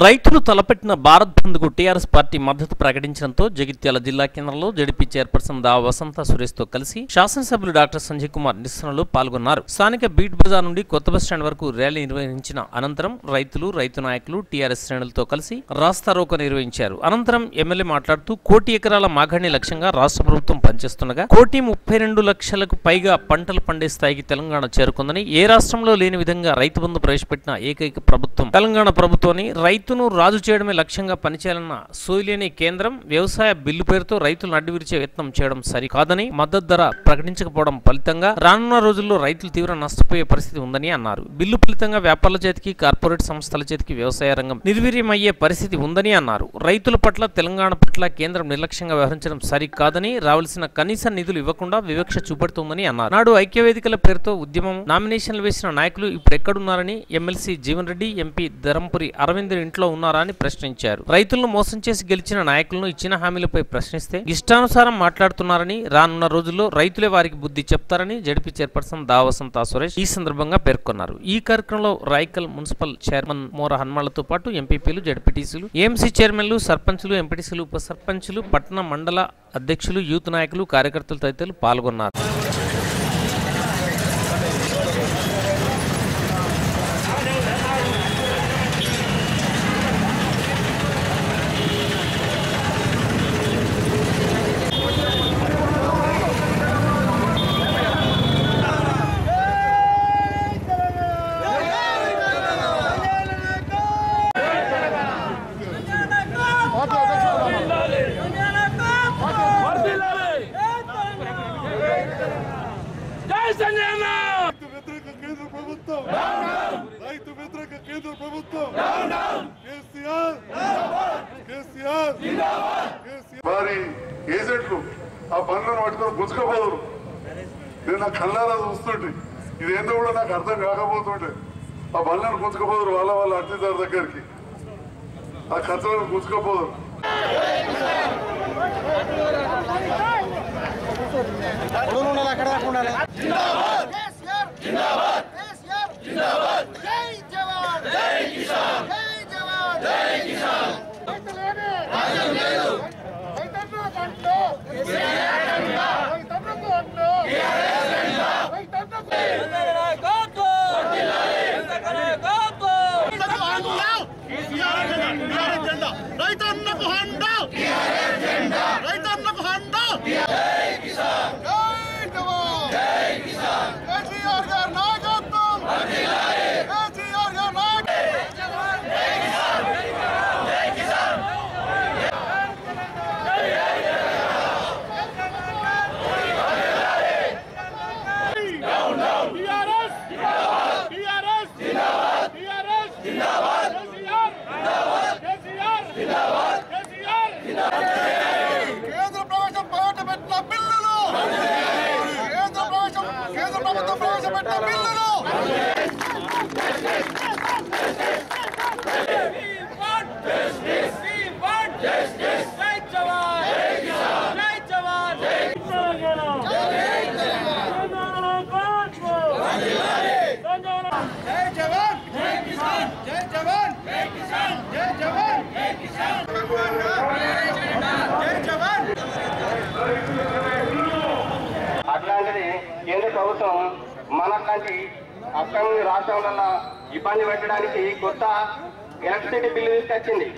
రైతులు తలపెట్టిన భారత్ బంద్కు టీఆర్ఎస్ పార్టీ మద్దతు ప్రకటించడంతో జగిత్యాల జిల్లా కేంద్రంలో జడిపి చైర్పర్సన్ దా వసంత సురేష్ తో కలిసి శాసనసభ్యులు డాక్టర్ సంజయ్ కుమార్ నిరసనలో పాల్గొన్నారు. స్థానిక బీట్ బజార్ నుండి కొత్త బస్టాండ్ వరకు ర్యాలీ నిర్వహించిన అనంతరం రైతులు, రైతు నాయకులు టీఆర్ఎస్ శ్రేణులతో కలిసి రాస్తారోకో నిర్వహించారు. అనంతరం ఎమ్మెల్యే మాట్లాడుతూ 1 కోటి ఎకరాల మాగాణి లక్ష్యంగా రాష్ట్ర ప్రభుత్వం పనిచేస్తుండగా 1,32 లక్షలకు పైగా పంటలు పండే స్థాయికి తెలంగాణ చేరుకుందని, ఏ రాష్ట్రంలో లేని విధంగా రైతు బంధు ప్రవేశపెట్టిన ఏకైక ప్రభుత్వం తెలంగాణ ప్రభుత్వాన్ని, రైతును రాజు చేయడమే లక్ష్యంగా పనిచేయాలన్న సోయిలేని కేంద్రం వ్యవసాయ బిల్లు పేరుతో రైతులను అడ్డువిరిచే యత్నం చేయడం సరికాదని, మద్దతు ధర ప్రకటించకపోవడం ఫలితంగా రానున్న రోజుల్లో రైతులు తీవ్ర నష్టపోయే పరిస్థితి ఉందని అన్నారు. బిల్లు ఫలితంగా వ్యాపారుల చేతికి, కార్పొరేట్ సంస్థల చేతికి వ్యవసాయ రంగం నిర్వీర్యమయ్యే పరిస్థితి ఉందని అన్నారు. రైతుల పట్ల, తెలంగాణ పట్ల కేంద్రం నిర్లక్ష్యంగా వ్యవహరించడం సరికాదని, రావాల్సిన కనీస నిధులు ఇవ్వకుండా వివక్ష చూపెడుతోందని అన్నారు. నాడు ఐక్యవేదికల పేరుతో ఉద్యమం, నామినేషన్లు వేసిన నాయకులు ఇప్పుడు ఎక్కడున్నారని ఎమ్మెల్సీ జీవన్ రెడ్డి, ఎంపీ ధరంపురి అరవింద్ ఇంట్లో ఉన్నారా అని ప్రశ్నించారు. రైతులను మోసం చేసి గెలిచిన నాయకులను ఇచ్చిన హామీలపై ప్రశ్నిస్తే ఇష్టానుసారం మాట్లాడుతున్నారని, రానున్న రోజుల్లో రైతులే వారికి బుద్ధి చెప్తారని జడిపి చైర్పర్సన్ దా వసంత సురేష్ ఈ సందర్భంగా పేర్కొన్నారు. ఈ కార్యక్రమంలో రాయకల్ మున్సిపల్ చైర్మన్ మోర హన్మాళ్లతో పాటు ఎంపీపీలు, జడ్పీటీసీలు, ఏఎంసీ చైర్మన్లు, సర్పంచులు, ఎంపీటీసీలు, ఉప సర్పంచులు, పట్టణ మండల అధ్యక్షులు, యూత్ నాయకులు, కార్యకర్తలు తదితరులు పాల్గొన్నారు. రైతు వ్యతిరేక కేంద్ర ప్రభుత్వం మరి ఏజెంట్లు ఆ పనులను పట్టుకొని గుంజుకపోదురు. నేను నా కళ్ళారా చూస్తుంటే ఇదేందో కూడా నాకు అర్థం కాకపోతుంటే ఆ పనులను గుంజుకపోదురు, వాళ్ళ అర్జీదారు దగ్గరికి ఆ ఖర్చులను గుంజుకపోదురు. అట్లాంటిది కేంద్ర ప్రభుత్వం మనలాంటి అస్సాం రాష్ట్రంలో ఇబ్బంది పెట్టడానికి కొత్త ఎలక్ట్రిసిటీ బిల్లు తీసుకొచ్చింది.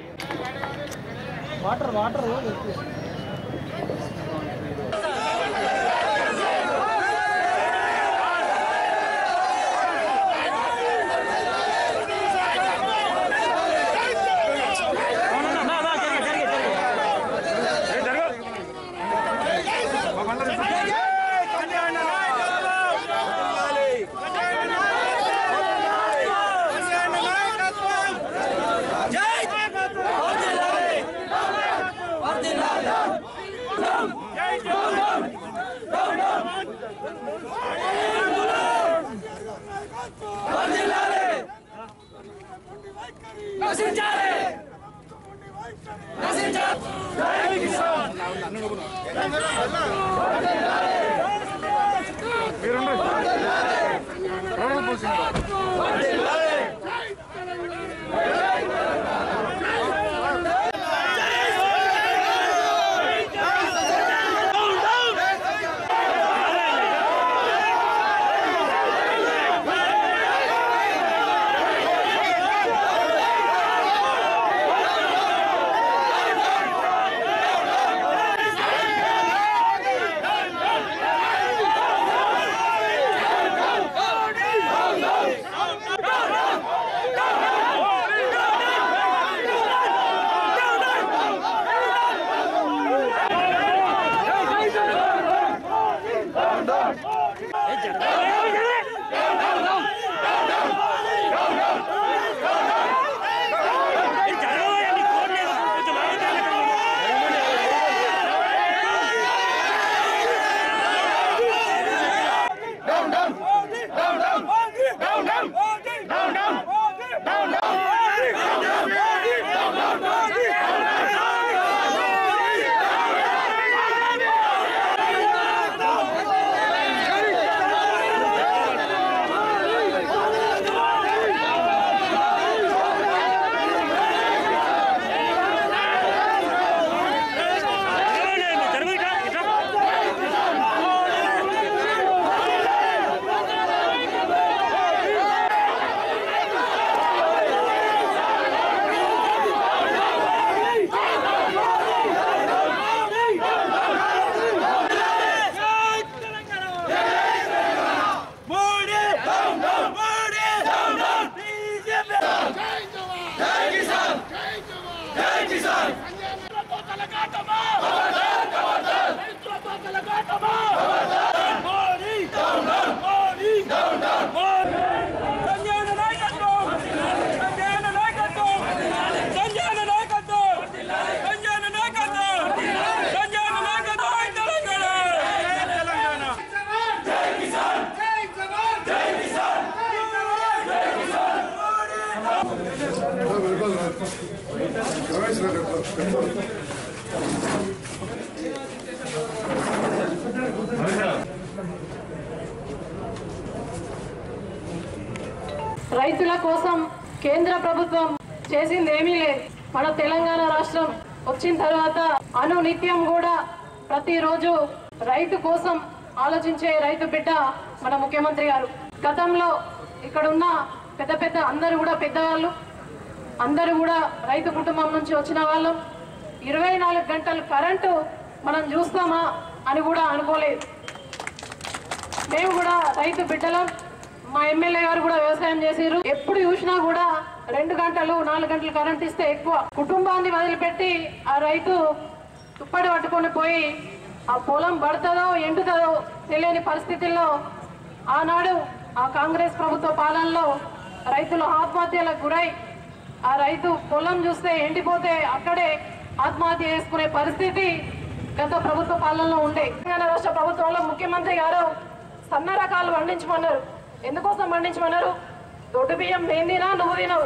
మీరు రైతుల కోసం కేంద్ర ప్రభుత్వం చేసింది ఏమీ లేదు. మన తెలంగాణ రాష్ట్రం వచ్చిన తర్వాత అనునిత్యం కూడా ప్రతిరోజు రైతు కోసం ఆలోచించే రైతు బిడ్డ మన ముఖ్యమంత్రి గారు. గతంలో ఇక్కడ ఉన్న పెద్ద అందరూ కూడా పెద్దవాళ్ళు, అందరూ కూడా రైతు కుటుంబం నుంచి వచ్చిన వాళ్ళు. 24 గంటలు కరెంటు మనం చూస్తామా అని కూడా అనుకోలేదు. మేము కూడా రైతు బిడ్డలం. మా ఎమ్మెల్యే గారు కూడా వ్యవసాయం చేసారు. ఎప్పుడు చూసినా కూడా 2 గంటలు 4 గంటలు కరెంట్ ఇస్తే ఎక్కువ. కుటుంబాన్ని వదిలిపెట్టి ఆ రైతు తుప్పడి పట్టుకొని పోయి ఆ పొలం పడుతుందో ఎండుతుందో తెలియని పరిస్థితుల్లో ఆనాడు ఆ కాంగ్రెస్ ప్రభుత్వ పాలనలో రైతులు ఆత్మహత్యలకు గురై ఆ రైతు పొలం చూస్తే ఎండిపోతే అక్కడే ఆత్మహత్య చేసుకునే పరిస్థితి గత ప్రభుత్వ పాలనలో ఉండే. తెలంగాణ రాష్ట్ర ప్రభుత్వంలో ముఖ్యమంత్రి గారు సన్న రకాలు పండించమన్నారు. ఎందుకోసం పండించమన్నారు? దొడ్డు బియ్యం నేను తినా నువ్వు తినవు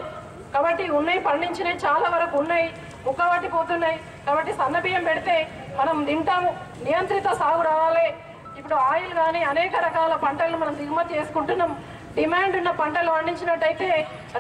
కాబట్టి ఉన్నాయి, పండించినవి చాలా వరకు ఉన్నాయి, ముక్కబట్టిపోతున్నాయి. కాబట్టి సన్న బియ్యం పెడితే మనం తింటాము. నియంత్రిత సాగు రావాలి. ఇప్పుడు ఆయిల్ కానీ అనేక రకాల పంటలను మనం దిగుమతి చేసుకుంటున్నాం. డిమాండ్ ఉన్న పంటలు పండించినట్టయితే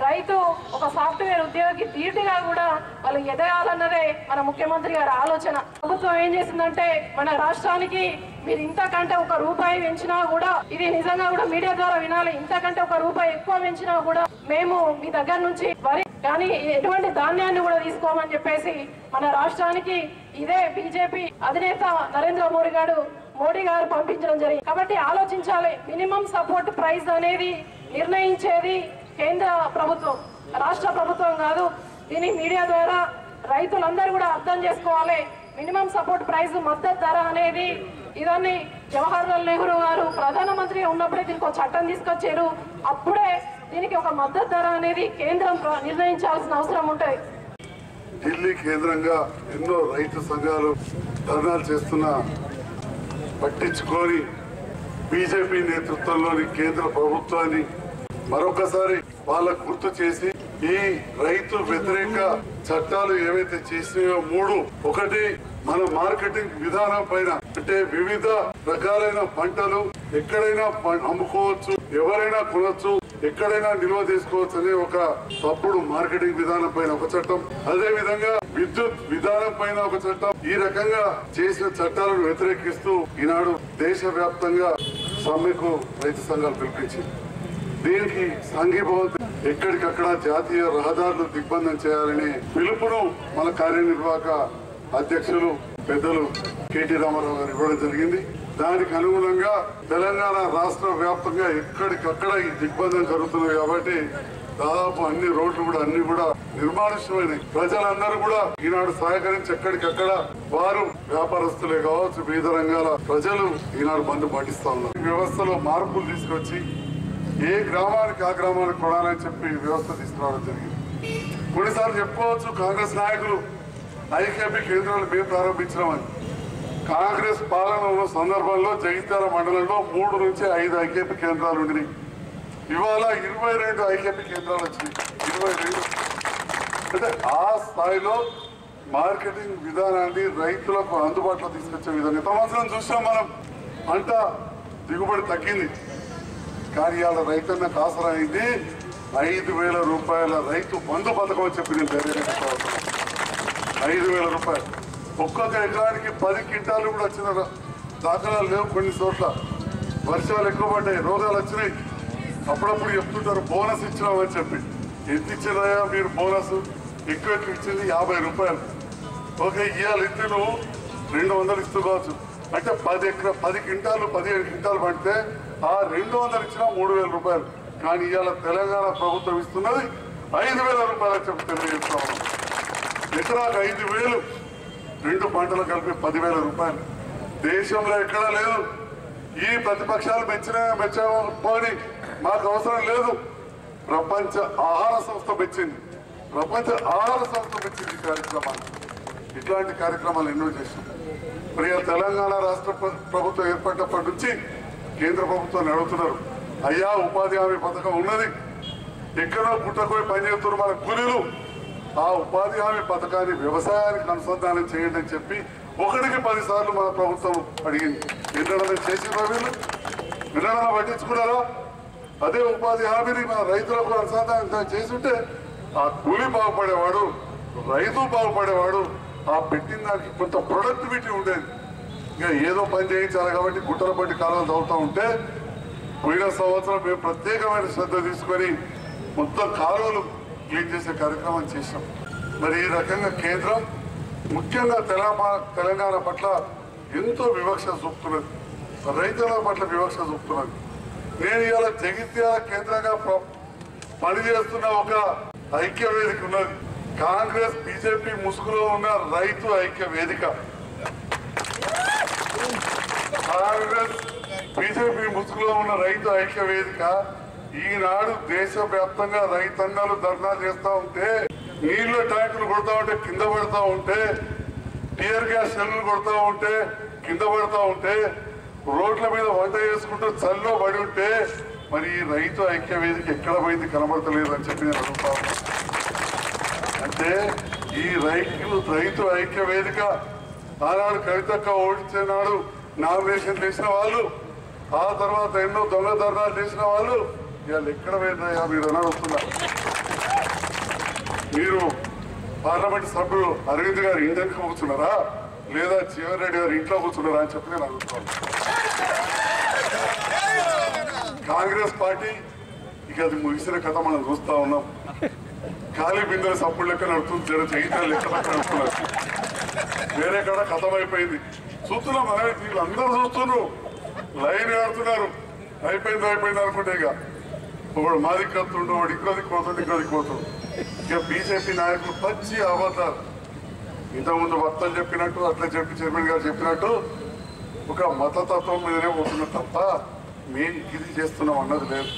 రైతు ఒక సాఫ్ట్వేర్ ఉద్యోగి ధీటుగా కూడా వాళ్ళు ఎదగాలన్నదే మన ముఖ్యమంత్రి గారి ఆలోచన. ప్రభుత్వం ఏం చేసిందంటే మన రాష్ట్రానికి మీరు ఇంతకంటే ₹1 పెంచినా కూడా, ఇది నిజంగా కూడా మీడియా ద్వారా వినాలి, ఇంతకంటే ₹1 ఎక్కువ పెంచినా కూడా మేము మీ దగ్గర నుంచి వరి కానీ ఎటువంటి ధాన్యాన్ని కూడా తీసుకోమని చెప్పేసి మన రాష్ట్రానికి ఇదే బీజేపీ అధినేత నరేంద్ర మోడీ గారు పంపించడం జరిగింది. కాబట్టి ఆలోచించాలి. మినిమం సపోర్ట్ ప్రైస్ అనేది నిర్ణయించేది కేంద్ర ప్రభుత్వం, రాష్ట్ర ప్రభుత్వం కాదు. దీన్ని మీడియా ద్వారా రైతులందరూ కూడా అర్థం చేసుకోవాలి. మినిమం సపోర్ట్ ప్రైస్ మద్దతు ధర అనేది ఇదాన్ని జవహర్లాల్ నెహ్రూ గారు ప్రధానమంత్రి ఉన్నప్పుడే దీనికి ఒక చట్టం తీసుకొచ్చారు. అప్పుడే దీనికి ఒక మద్దతు ధర అనేది కేంద్రం నిర్ణయించాల్సిన అవసరం ఉంటుంది. ఢిల్లీ కేంద్రంగా ఎన్నో రైతు సంఘాలు ధర్నాలు చేస్తున్నా పట్టించుకొని బీజేపీ నేతృత్వంలోని కేంద్ర ప్రభుత్వాన్ని మరొకసారి వాళ్ళకు గుర్తు చేసి ఈ రైతు వ్యతిరేక చట్టాలు ఏవైతే చేసినాయో 3, ఒకటి మన మార్కెటింగ్ విధానం పైన, అంటే వివిధ రకాలైన పంటలు ఎక్కడైనా అమ్ముకోవచ్చు, ఎవరైనా కొనవచ్చు, ఎక్కడైనా నిల్వ చేసుకోవచ్చు అనే ఒక తప్పుడు మార్కెటింగ్ విధానం పైన ఒక చట్టం, అదే విధంగా విద్యుత్ విధానం పైన ఒక చట్టం. ఈ రకంగా చేసిన చట్టాలను వ్యతిరేకిస్తూ ఈనాడు దేశవ్యాప్తంగా సమ్మెకు రైతు సంఘాలు పిలిపించింది. దీనికి సంఘీభావం ఎక్కడికక్కడ జాతీయ రహదారులు దిగ్బంధం చేయాలని పిలుపును మన కార్యనిర్వాహక అధ్యక్షులు పెద్దలు కేటీ రామారావు గారు ఇవ్వడం జరిగింది. దానికి అనుగుణంగా తెలంగాణ రాష్ట్ర వ్యాప్తంగా ఎక్కడికక్కడ ఈ దిగ్బంధం జరుగుతున్నాయి. కాబట్టి దాదాపు అన్ని రోడ్లు కూడా అన్ని కూడా నిర్మానుష్యమైనవి. ప్రజలందరూ కూడా ఈనాడు సహకరించి ఎక్కడికక్కడ వారు వ్యాపారస్తులే కావచ్చు, వివిధ రంగాల ప్రజలు ఈనాడు బంద్ పాటిస్తా ఉన్నారు. ఈ వ్యవస్థలో మార్పులు తీసుకొచ్చి ఏ గ్రామానికి ఆ గ్రామానికి కొనాలని చెప్పి వ్యవస్థ తీసుకురావడం జరిగింది. కొన్నిసార్లు చెప్పుకోవచ్చు కాంగ్రెస్ నాయకులు ఐకేపీ కేంద్రాలు మేము ప్రారంభించినామని. కాంగ్రెస్ పాలన ఉన్న సందర్భంలో జగిత్యాల మండలంలో 3 నుంచి 5 ఐకేపీ కేంద్రాలు ఉండినాయి. ఇవాళ 22 ఐకేపీ కేంద్రాలు వచ్చినాయి. 22 అంటే ఆ స్థాయిలో మార్కెటింగ్ విధానాన్ని రైతులకు అందుబాటులో తీసుకొచ్చే విధంగా సంవత్సరం చూసాం మనం. పంట దిగుబడి తగ్గింది, కానీ ఇవాళ రైతన్న కాసరా అయింది. 5,000 రూపాయల రైతు బంధు పథకం అని చెప్పి నేను ధైర్యంగా 5,000 రూపాయలు. ఒక్కొక్క ఎకరానికి 10 క్వింటాలు కూడా వచ్చిన దాఖలాలు లేవు. కొన్ని చోట్ల వర్షాలు ఎక్కువ పడ్డాయి, రోగాలు వచ్చినాయి. అప్పుడప్పుడు చెప్తుంటారు బోనస్ ఇచ్చినామని చెప్పి. ఎంత ఇచ్చినాయా మీరు బోనస్? ఎక్కువ ఇచ్చింది 50 రూపాయలు. ఓకే, ఇవాళ ఇస్తే నువ్వు 200 ఇస్తూ కావచ్చు. అంటే 10 క్వింటాలు 15 క్వింటాలు పడితే ఆ 200 ఇచ్చినా 3,000 రూపాయలు. కానీ ఇవాళ తెలంగాణ ప్రభుత్వం ఇస్తున్నది 5,000 రూపాయలు చెప్పి తెలియజేస్తా ఉన్నాం. ఎకరాకు 5,000, 2 పంటలు కలిపి 10,000 రూపాయలు. దేశంలో ఎక్కడా లేదు. ఈ ప్రతిపక్షాలు మెచ్చామని మాకు అవసరం లేదు. ప్రపంచ ఆహార సంస్థ మెచ్చింది. ఈ కార్యక్రమాలు, ఇట్లాంటి కార్యక్రమాలు ఎన్నో చేశాం. మరి తెలంగాణ రాష్ట్ర ప్రభుత్వం ఏర్పడినప్పటి నుంచి కేంద్ర ప్రభుత్వాన్ని అడుగుతున్నారు, అయ్యా ఉపాధి హామీ పథకం ఉన్నది, ఎక్కడో పుట్టకోయి పనిచేస్తున్నారు మన కూలీలు, ఆ ఉపాధి హామీ పథకాన్ని వ్యవసాయానికి అనుసంధానం చేయండి అని చెప్పి 1కి 10 సార్లు మన ప్రభుత్వం అడిగింది. ఎన్నడన్నా చేసిన వీళ్ళు వినడన్నా పట్టించుకున్నారా? అదే ఉపాధి హామీని మన రైతులకు అనుసంధానం చేసుంటే ఆ కూలీ బాగుపడేవాడు, రైతు బాగుపడేవాడు, ఆ పెట్టిన దానికి కొంత ప్రొడక్టివిటీ ఉండేది. ఇక ఏదో పని చేయించాలి కాబట్టి గుట్టల పట్టి కాలాలు తవ్వుతూ ఉంటే పోయిన సంవత్సరం మేము ప్రత్యేకమైన శ్రద్ధ తీసుకొని మొత్తం కాలువలు క్లీన్ చేసే కార్యక్రమం చేశాం. మరి ఈ రకంగా కేంద్రం ముఖ్యంగా తెలంగాణ పట్ల ఎంతో వివక్ష చూపుతున్నది, రైతుల పట్ల వివక్ష చూపుతున్నది. నేను ఇవాళ జగిత్యాల కేంద్రంగా పనిచేస్తున్న ఒక ఐక్య వేదిక ఉన్నది. కాంగ్రెస్ బీజేపీ ముసుగులో ఉన్న రైతు ఐక్య వేదిక. కాంగ్రెస్ బీజేపీ ముసుగులో ఉన్న రైతు ఐక్య వేదిక ఈనాడు దేశవ్యాప్తంగా రైతాంగాలు ధర్నా చేస్తా ఉంటే, నీళ్ల ట్యాంకులు కొడతా ఉంటే కింద పడతా ఉంటే, టియర్ గ్యాస్ షెల్లు కొడతా ఉంటే కింద పడతా ఉంటే, రోడ్ల మీద వంట చేసుకుంటూ చల్లో పడి ఉంటే మరి ఈ రైతు ఐక్య వేదిక ఎక్కడ పోయింది కనబడతలేదు అని చెప్పి నేను అడుగుతా ఉన్నా. అంటే ఈ రైతు ఐక్య వేదిక ఆనాడు కవితక్క ఓడించే నాడు నామినేషన్ చేసిన వాళ్ళు, ఆ తర్వాత ఎన్నో దొంగ ధర్నాలు చేసిన వాళ్ళు ఇవాళ ఎక్కడ పోయినాయా మీరు అని అడుగుతున్నా. మీరు పార్లమెంట్ సభ్యులు అరవింద్ గారు ఇండియన్కి కూర్చున్నారా లేదా జీవన్ రెడ్డి గారు ఇంట్లో కూర్చున్నారా అని చెప్పి నేను అడుగుతున్నాను. కాంగ్రెస్ పార్టీ ఇక అది ముగిసిన కథ మనం చూస్తా ఉన్నాం. ఖాళీ బిందెల సప్పుడు లెక్క నడుతుంది, జగిత్యాల లెక్క నడుస్తున్నారు. వేరే కాడ కథం అయిపోయింది. చూస్తున్నాం మనమే, వీళ్ళందరూ చూస్తున్నారు, లైన్ ఆడుతున్నారు. అయిపోయింది అనుకుంటే ఇక ఒకడు మా దిక్కొస్తుండు, వాడు ఇంకో దిక్కుపోతుండు. ఇక బీజేపీ నాయకులు పచ్చి అబద్ధాలు. ఇంతకుముందు వక్తలు చెప్పినట్టు, అట్లా చెప్పి చైర్మన్ గారు చెప్పినట్టు ఒక మతతత్వం మీదనే పోతున్నారు తప్ప మేము ఇది చేస్తున్నాం అన్నది లేదు.